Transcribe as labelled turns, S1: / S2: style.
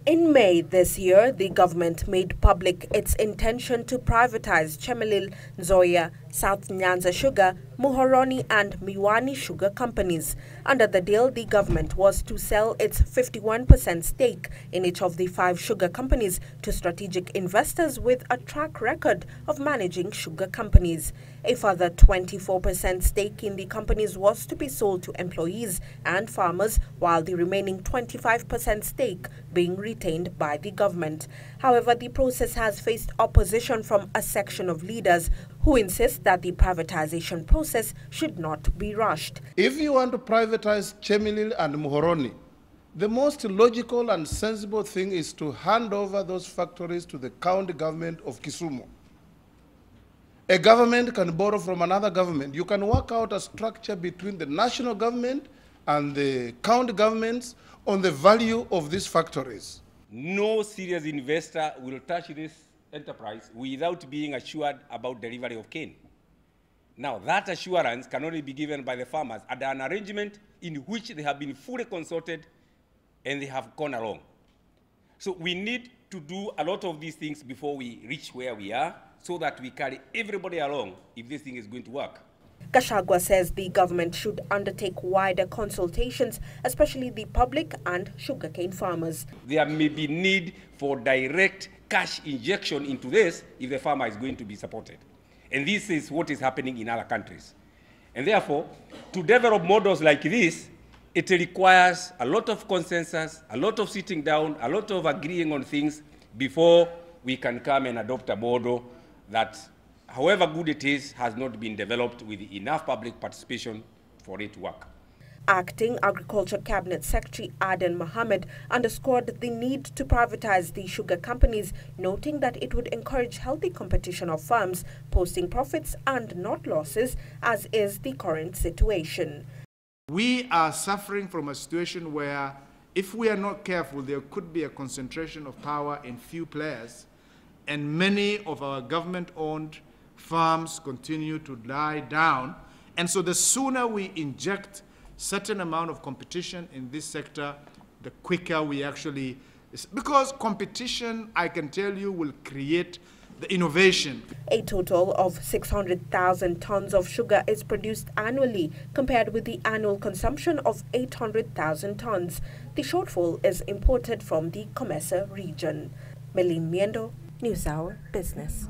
S1: In May this year, the government made public its intention to privatize Chemelil, Nzoia, South Nyanza Sugar, Muhoroni and Miwani Sugar companies. Under the deal, the government was to sell its 51% stake in each of the 5 sugar companies to strategic investors with a track record of managing sugar companies. A further 24% stake in the companies was to be sold to employees and farmers, while the remaining 25% stake being retained by the government. However, the process has faced opposition from a section of leaders who insist that the privatization process should not be rushed.
S2: If you want to privatize Chemelil and Muhoroni, the most logical and sensible thing is to hand over those factories to the county government of Kisumu. A government can borrow from another government. You can work out a structure between the national government and the county governments on the value of these factories.
S3: No serious investor will touch this enterprise without being assured about delivery of cane. Now, that assurance can only be given by the farmers under an arrangement in which they have been fully consulted and they have gone along. So we need to do a lot of these things before we reach where we are, so that we carry everybody along if this thing is going to work.
S1: Gachagua says the government should undertake wider consultations, especially the public and sugarcane farmers.
S3: There may be need for direct cash injection into this if the farmer is going to be supported. And this is what is happening in other countries. And therefore, to develop models like this, it requires a lot of consensus, a lot of sitting down, a lot of agreeing on things before we can come and adopt a model that, however good it is, has not been developed with enough public participation for it to work.
S1: Acting Agriculture Cabinet Secretary Aden Mohammed underscored the need to privatize the sugar companies, noting that it would encourage healthy competition of firms posting profits and not losses, as is the current situation.
S4: We are suffering from a situation where, if we are not careful, there could be a concentration of power in few players, and many of our government-owned farms continue to die down. And so the sooner we inject certain amount of competition in this sector, the quicker we actually, because competition, I can tell you, will create the innovation.
S1: A total of 600,000 tons of sugar is produced annually, compared with the annual consumption of 800,000 tons. The shortfall is imported from the Comesa region. Melin Miendo, NewsHour Business.